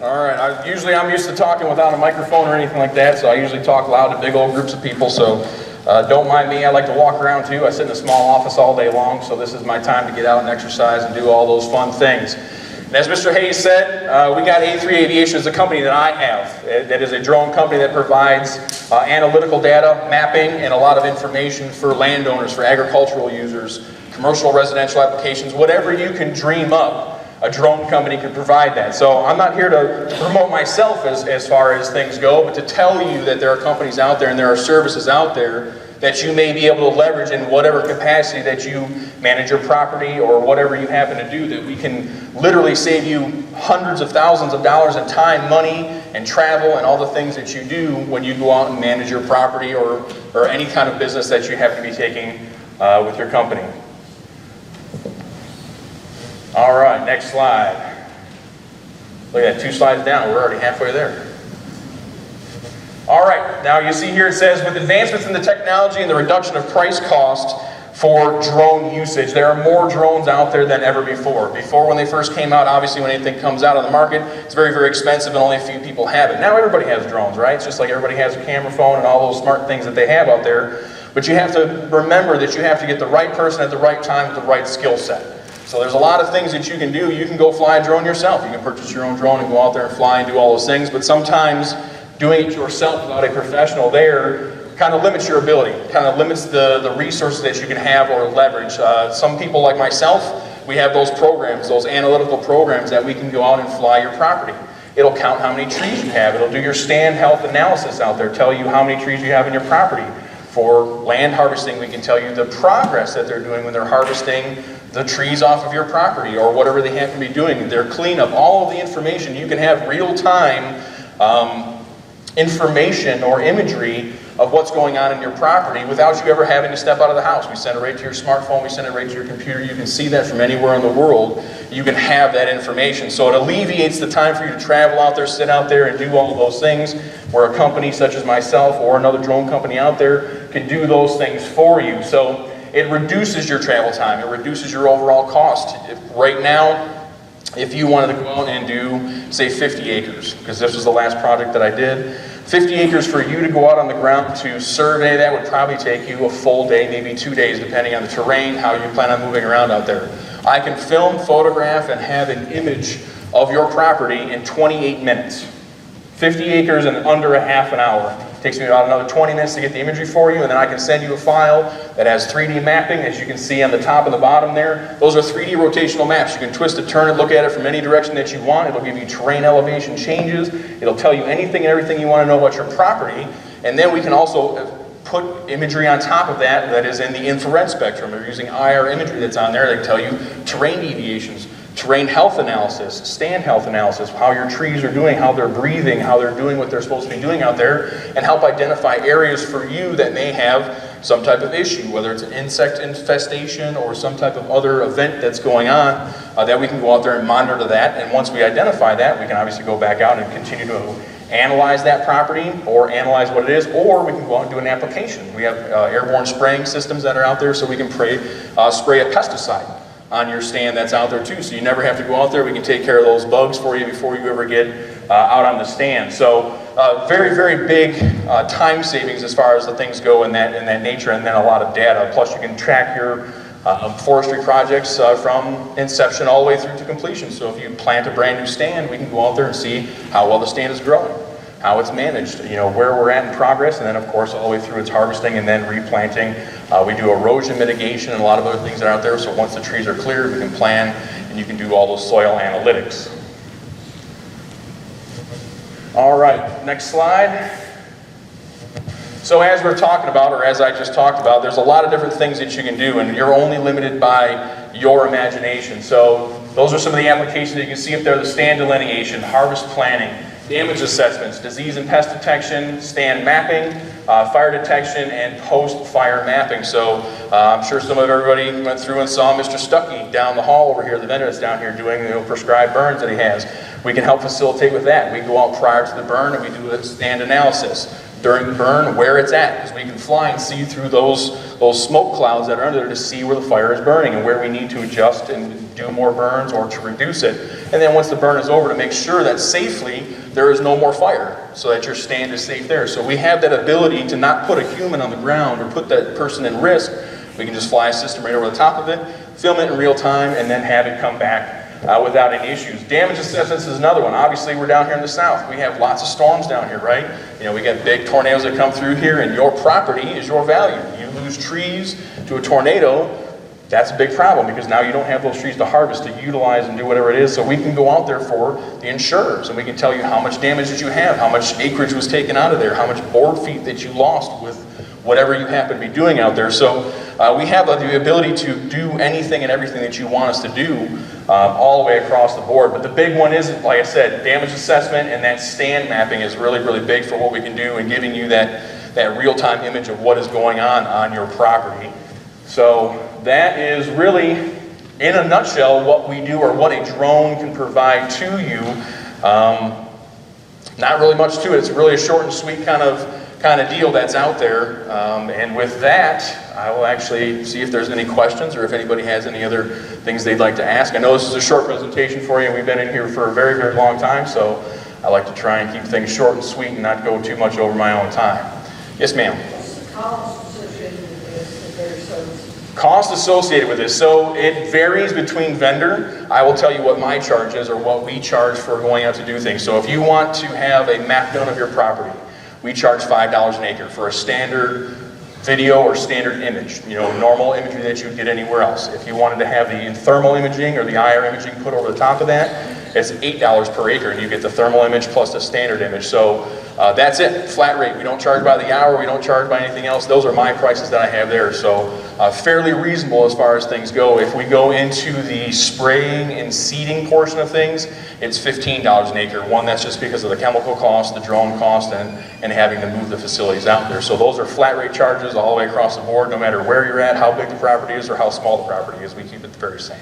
All right, usually I'm used to talking without a microphone or anything like that, so I usually talk loud to big old groups of people, so don't mind me. I like to walk around too. I sit in a small office all day long, so this is my time to get out and exercise and do all those fun things. And as Mr. Hayes said, we got A3 Aviation is a company that I have. That is a drone company that provides analytical data, mapping, and a lot of information for landowners, for agricultural users, commercial, residential applications, whatever you can dream up. A drone company can provide that. So I'm not here to promote myself as far as things go, but to tell you that there are companies out there and there are services out there that you may be able to leverage in whatever capacity that you manage your property or whatever you happen to do, that we can literally save you hundreds of thousands of dollars in time, money, and travel, and all the things that you do when you go out and manage your property or any kind of business that you have to be taking with your company. All right, next slide. Look at that, 2 slides down, we're already halfway there. All right, now you see here it says, with advancements in the technology and the reduction of price cost for drone usage, there are more drones out there than ever before. Before, when they first came out, obviously when anything comes out on the market, it's very, very expensive and only a few people have it. Now everybody has drones, right? It's just like everybody has a camera phone and all those smart things that they have out there. But you have to remember that you have to get the right person at the right time with the right skill set. So there's a lot of things that you can do. You can go fly a drone yourself. You can purchase your own drone and go out there and fly and do all those things. But sometimes doing it yourself without a professional there kind of limits your ability, kind of limits the resources that you can have or leverage. Some people like myself, we have those programs, those analytical programs that we can go out and fly your property. It'll count how many trees you have. It'll do your stand health analysis out there, tell you how many trees you have in your property. For land harvesting, we can tell you the progress that they're doing when they're harvesting the trees off of your property or whatever they happen to be doing. Their cleanup, all of the information. You can have real-time information or imagery of what's going on in your property without you ever having to step out of the house. We send it right to your smartphone, we send it right to your computer. You can see that from anywhere in the world. You can have that information. So it alleviates the time for you to travel out there, sit out there and do all of those things, where a company such as myself or another drone company out there can do those things for you. So it reduces your travel time, it reduces your overall cost. Right now, if you wanted to go out and do, say, 50 acres, because this was the last project that I did, 50 acres for you to go out on the ground to survey, that would probably take you a full day, maybe 2 days, depending on the terrain, how you plan on moving around out there. I can film, photograph, and have an image of your property in 28 minutes. 50 acres in under a half an hour. It takes me about another 20 minutes to get the imagery for you, and then I can send you a file that has 3D mapping, as you can see on the top and the bottom there. Those are 3D rotational maps. You can twist it, turn it, look at it from any direction that you want. It'll give you terrain elevation changes. It'll tell you anything and everything you want to know about your property. And then we can also put imagery on top of that that is in the infrared spectrum. We're using IR imagery that's on there. They can tell you terrain deviations, terrain health analysis, stand health analysis, how your trees are doing, how they're breathing, how they're doing what they're supposed to be doing out there, and help identify areas for you that may have some type of issue, whether it's an insect infestation or some type of other event that's going on, that we can go out there and monitor that. And once we identify that, we can obviously go back out and continue to analyze that property or analyze what it is, or we can go out and do an application. We have airborne spraying systems that are out there, so we can spray a pesticide on your stand that's out there too, so you never have to go out there. We can take care of those bugs for you before you ever get out on the stand. So very, very big time savings as far as the things go in that nature, and then a lot of data. Plus you can track your forestry projects from inception all the way through to completion. So if you plant a brand new stand, we can go out there and see how well the stand is growing, how it's managed, you know, where we're at in progress, and then of course all the way through its harvesting and then replanting. We do erosion mitigation and a lot of other things that are out there, so once the trees are cleared, we can plan and you can do all those soil analytics. All right, next slide. So as we're talking about, or as I just talked about, there's a lot of different things that you can do, and you're only limited by your imagination. So those are some of the applications that you can see up there: the stand delineation, harvest planning, damage assessments, disease and pest detection, stand mapping, fire detection, and post-fire mapping. So I'm sure some of everybody went through and saw Mr. Stuckey down the hall over here, the vendor that's down here doing prescribed burns that he has. We can help facilitate with that. We go out prior to the burn and we do a stand analysis. During the burn, where it's at, because we can fly and see through those smoke clouds that are under there to see where the fire is burning and where we need to adjust and do more burns or to reduce it. and then once the burn is over, to make sure that safely there is no more fire, so that your stand is safe there. So we have that ability to not put a human on the ground or put that person in risk. We can just fly a system right over the top of it, film it in real time, and then have it come back without any issues. Damage assessments is another one. Obviously, we're down here in the south. We have lots of storms down here, right? You know, we got big tornadoes that come through here, and your property is your value. You lose trees to a tornado, that's a big problem, because now you don't have those trees to harvest, to utilize and do whatever it is. So we can go out there for the insurers, and we can tell you how much damage that you have, how much acreage was taken out of there, how much board feet that you lost with whatever you happen to be doing out there. So we have the ability to do anything and everything that you want us to do all the way across the board. But the big one is, like I said, damage assessment, and that stand mapping is really, really big for what we can do and giving you that real-time image of what is going on your property. So that is really, in a nutshell, what we do, or what a drone can provide to you. Not really much to it. It's really a short and sweet kind of deal that's out there. And with that, I will actually see if there's any questions or if anybody has any other things they'd like to ask. I know this is a short presentation for you, and we've been in here for a very, very long time, so I like to try and keep things short and sweet and not go too much over my own time. Yes, ma'am? What's the cost associated with this, the various services? Cost associated with this, so it varies between vendor. I will tell you what my charge is, or what we charge for going out to do things. So if you want to have a map done of your property, we charge $5 an acre for a standard video or standard image, you know, normal imagery that you'd get anywhere else. If you wanted to have the thermal imaging or the IR imaging put over the top of that, it's $8 per acre, and you get the thermal image plus the standard image. So that's it, flat rate. We don't charge by the hour, we don't charge by anything else. Those are my prices that I have there. So fairly reasonable as far as things go. If we go into the spraying and seeding portion of things, it's $15 an acre. One, that's just because of the chemical cost, the drone cost, and having to move the facilities out there. So those are flat rate charges all the way across the board, no matter where you're at, how big the property is, or how small the property is. We keep it very same.